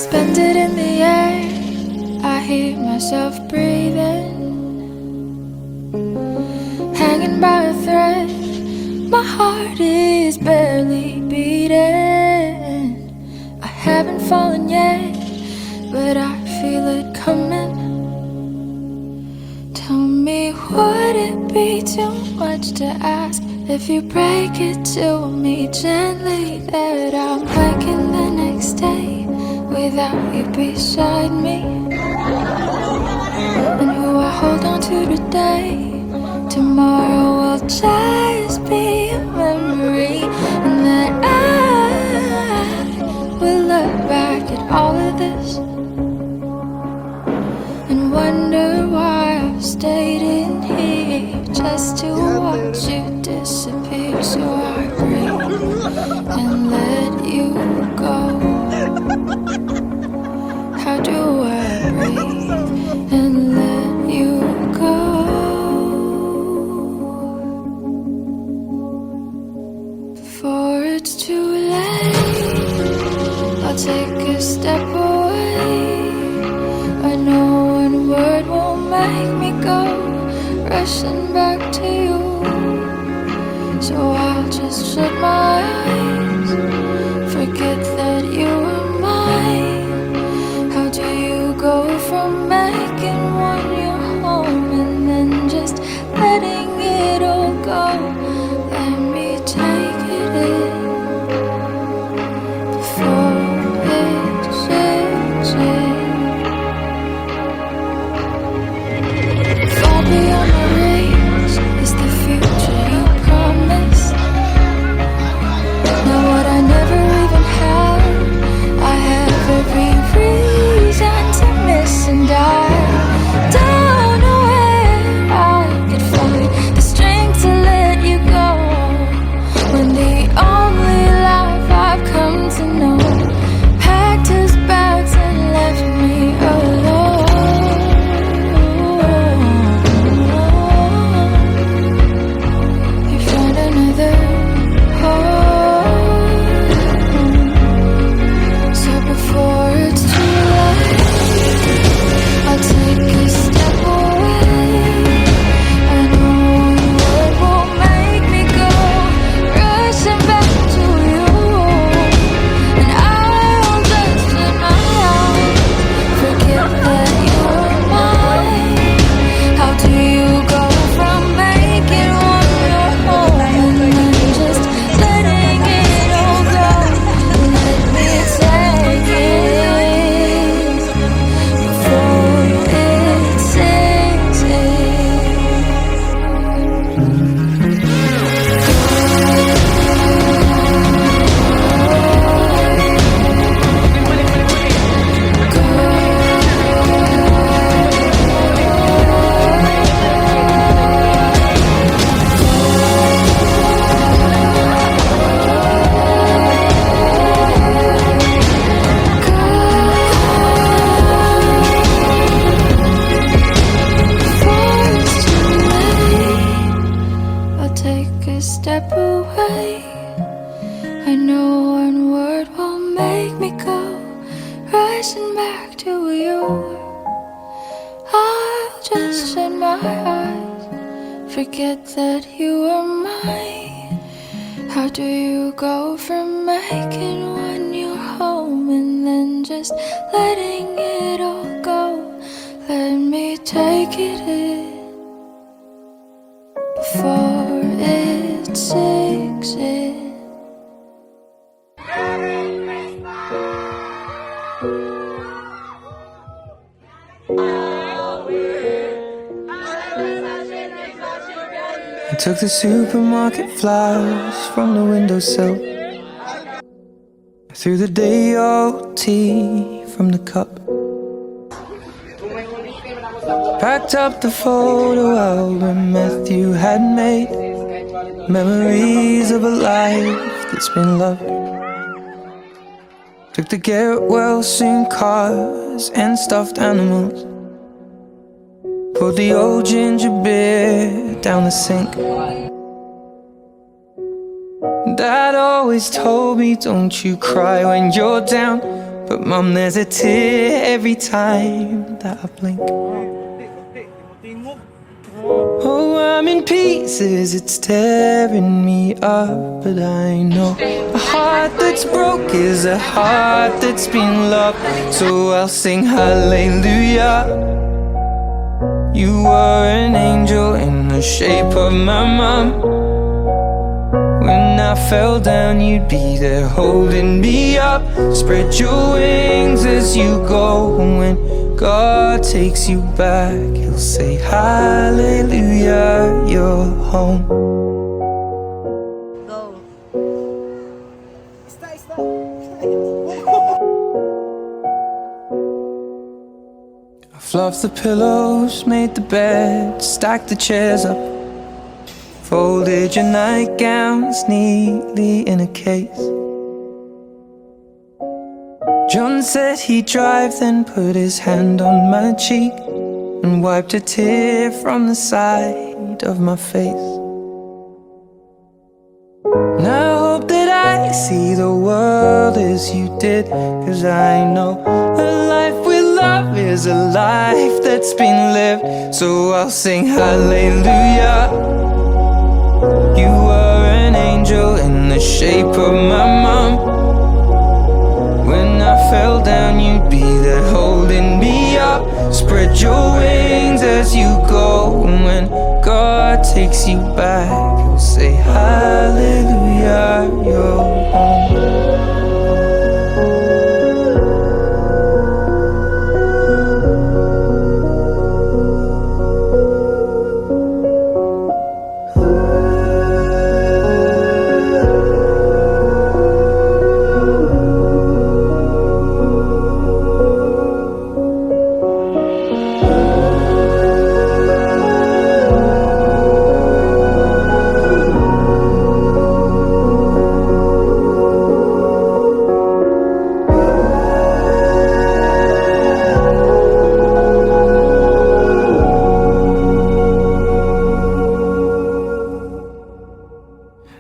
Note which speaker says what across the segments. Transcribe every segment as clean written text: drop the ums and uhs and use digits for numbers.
Speaker 1: Suspended in the air, I hear myself breathing, hanging by a thread. My heart is barely beating. I haven't fallen yet, but I feel it coming. Tell me, would it be too much to ask if you break it to me gently that I'm waking the next day without you beside me? And who I hold on to today, tomorrow will just be a memory. And that I will look back at all of this and wonder why I've stayed in here just to watch you disappear. So I breathe and let you go. How do I breathe and let you go? Before it's too late, I'll take a step away. I know one word won't make me go rushing back to you. So I'll just shut my eyes, forget that you were mine. How do you go from making one your home and then just letting it all go? Let me take it in before it sinks in. Far beyond my reach is the future you promised. Now what I never even had, I have every reason to miss. And I don't know where I could find the strength to let you go, when the only life I've come to know packed his bags and left me alone. You found another home. So before it's too late, I'll take a step away. I know one word won't make me go rushing back to you. And I'll just shut my eyes, forget that you're mine. How do you go from making one your home and then just letting it all go? Let me take it before it sinks in. Before it's too late, I'll take a step away. I know one word won't make me go rushing back to you. I'll just shut my eyes, forget that you were mine. How do you go from making one your home and then just letting it all go? Let me take it in before it sinks in.
Speaker 2: I took the supermarket flowers from the windowsill. I threw the day old tea from the cup. Packed up the photo album Matthew had made, memories of a life that's been loved. Took the get well soon cars and stuffed animals, poured the old ginger beer down the sink. Dad always told me, don't you cry when you're down, But Mom, there's a tear every time that I blink. Oh, I'm in pieces, it's tearing me up. But I know a heart that's broke is a heart that's been loved. So I'll sing hallelujah. You were an angel in the shape of my mom. When I fell down, you'd be there holding me up. Spread your wings as you go. When God takes you back, He'll say hallelujah, you're home.
Speaker 3: Go.
Speaker 2: I fluffed the pillows, made the bed, stacked the chairs up, folded your nightgowns neatly in a case. John said he'd drive, then put his hand on my cheek and wiped a tear from the side of my face. And I hope that I see the world as you did, 'cause I know a life with love is a life that's been lived. So I'll sing hallelujah. You were an angel in the shape of my mom. When I fell down, you'd be there holding me up. Spread your wings as you go. And when God takes you back, He'll say hallelujah, you're home.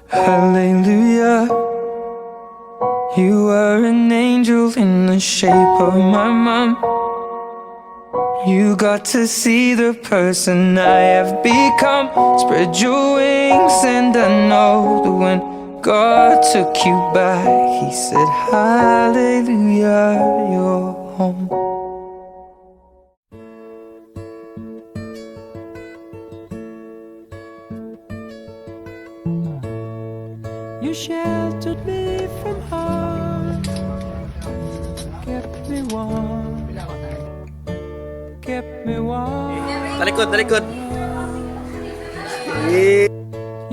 Speaker 2: Hallelujah. You were an angel in the shape of my mom. You got to see the person I have become. Spread your wings and I know that when God took you back, He said hallelujah, you're home. You sheltered me from harm, kept me warm, kept me warm.
Speaker 4: Talikod, talikod.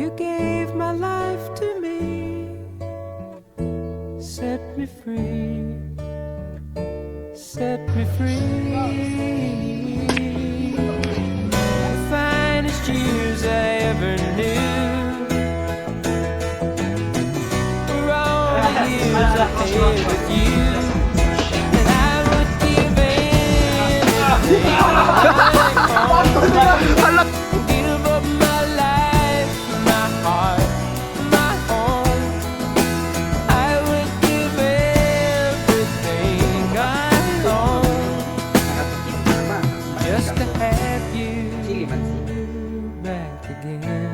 Speaker 2: You gave my life to me, set me free, set me free. The finest years I ever knew. Years ahead with you, and I would give anything. Give up my life, my heart, my home. I would give everything I own just to have you back again.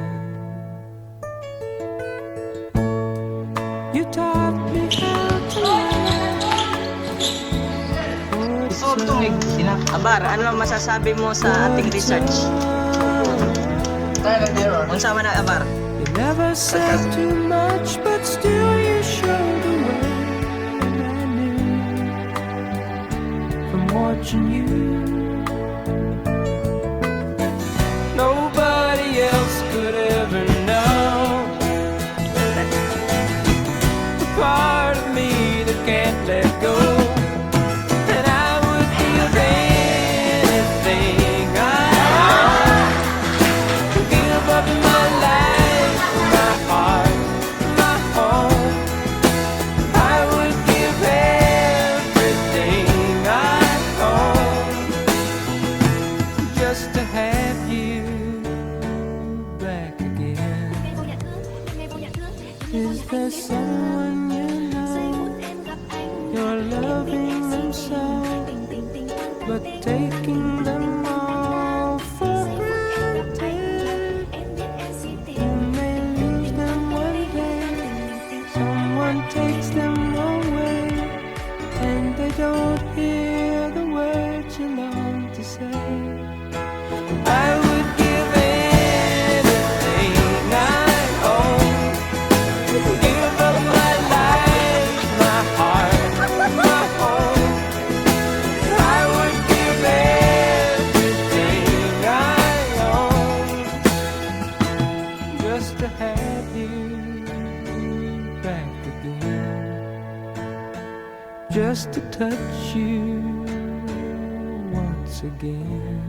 Speaker 2: You taught me how to love.
Speaker 3: Abar, ano masasabi mo sa ating research? Unsa man na, Abar?
Speaker 2: You never said too much, but still you showed the way. And I knew from watching you, nobody else could ever know the part of me that can't let go. And I would give anything I own to give up my life, my heart, my home. I would give everything I own just to have you back again. Is there someone you know you're loving themselves, but taking them all for granted. You may lose them one day, someone takes them away, and they don't hear the words you long to say. I would give anything I own, give up my life, my heart, my home. I would give everything I own just to have you back again, just to touch you once again.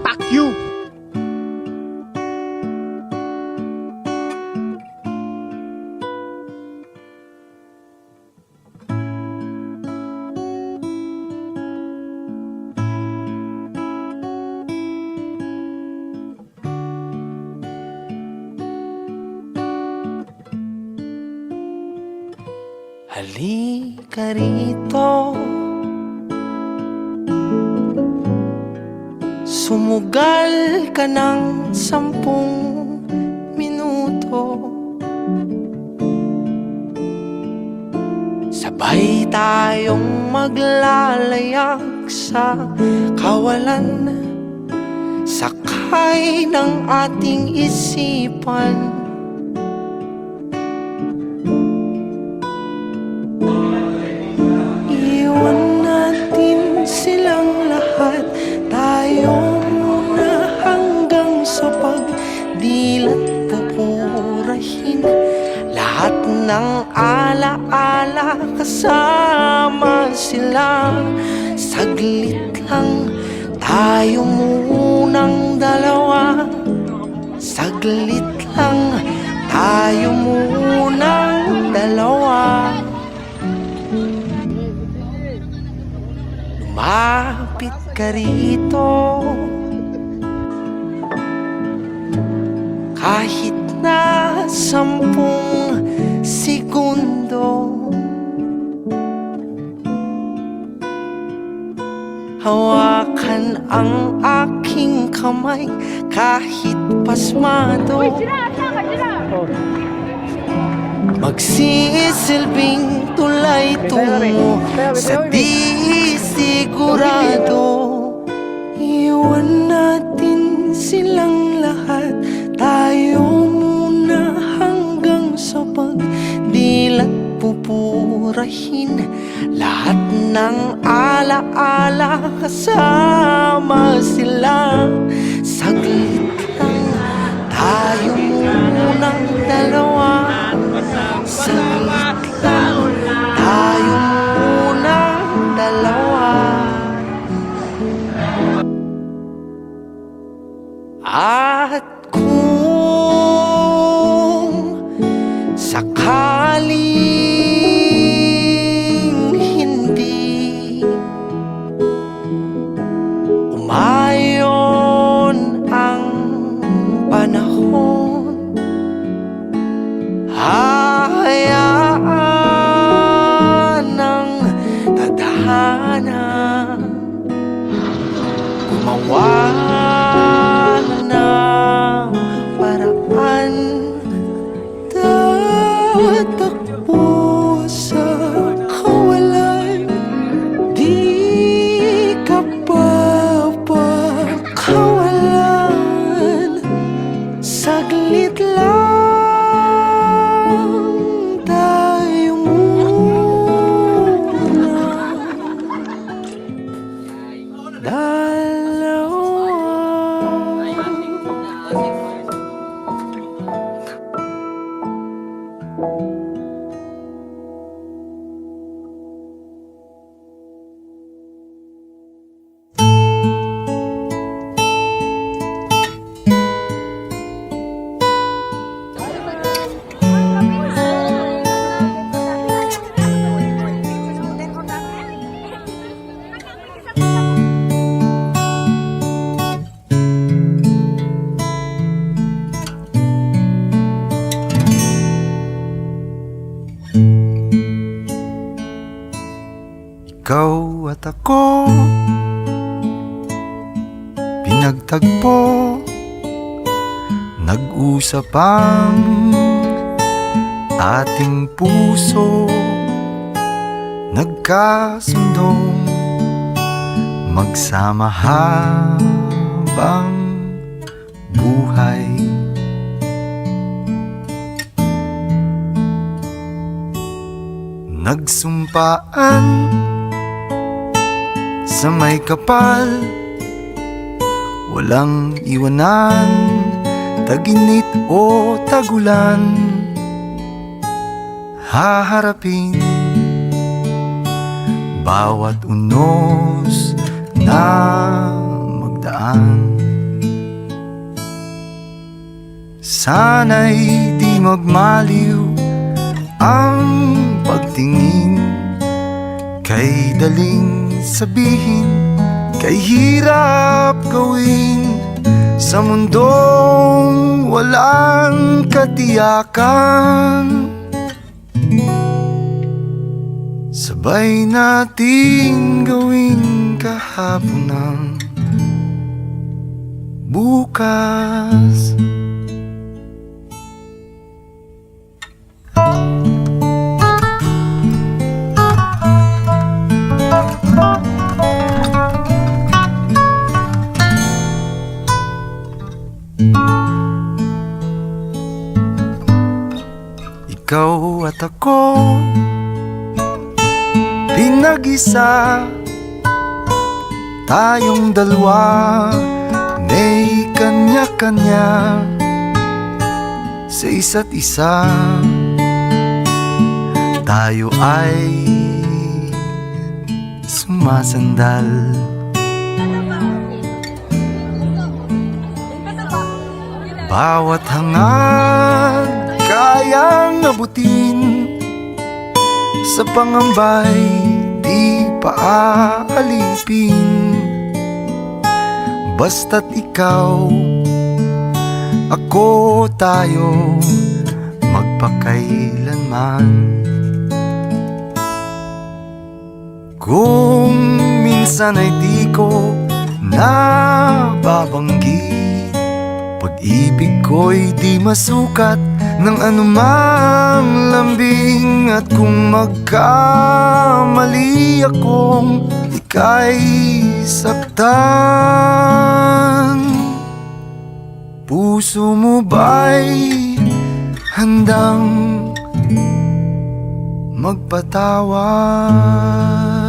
Speaker 4: Fuck you!
Speaker 2: Halika rito, sumugal ka ng 10 minuto. Sabay tayong maglalayag sa kawalan, sakay ng ating isipan. Iwan natin silang lahat, tayo muna hanggang sa pagdilat, pupurahin lahat ng alaala, kasama sila. Saglit lang, tayo munang dalawa. Saglit lang, tayo munang dalawa. Lumapit ka rito, kahit na 10 segundo. Hawakan ang aking kamay kahit pasmado. Magsisilbing tulay tungo sa di sigurado. Iwan natin silang lahat, tayo muna hanggang sa pagdilat, pupurahin lahat ng alaala, kasama sila. Saglit lang, tayo munang dalawa. Saglit lang, tayo munang dalawa. At kung sakaling hindi umayon ang panahon, hayaan ng tadhana gumawa ng paraan. Tatakbo sa kawalan, di ka papakawalan. Saglit lang, tayo muna dalawa.
Speaker 5: Ikaw at ako, pinagtagpo, nag-usap ang ating puso, nagkasundong magsama habang buhay. Nagsumpaan sa may kapal, walang iwanan, taginit o tagulan, haharapin bawat unos na magdaan. Sana'y di magmaliw ang pagtingin, kay daling sabihin, kay hirap gawin, sa mundong walang katiyakan. Sabay natin gawin kahapon ng bukas. Ikaw at ako, pinag-isa, tayong dalawa, may kanya-kanya sa isa't isa. Tayo ay sumasandal. Bawat hangad kayang abutin, sa pangambay di paaalipin. Basta't ikaw, ako, tayo, magpakailanman. Kung minsan ay di ko nababanggit, pag-ibig ko'y di masukat ng anumang lambing. At kung magkamali akong ika'y saktan, puso mo ba'y handang magpatawad?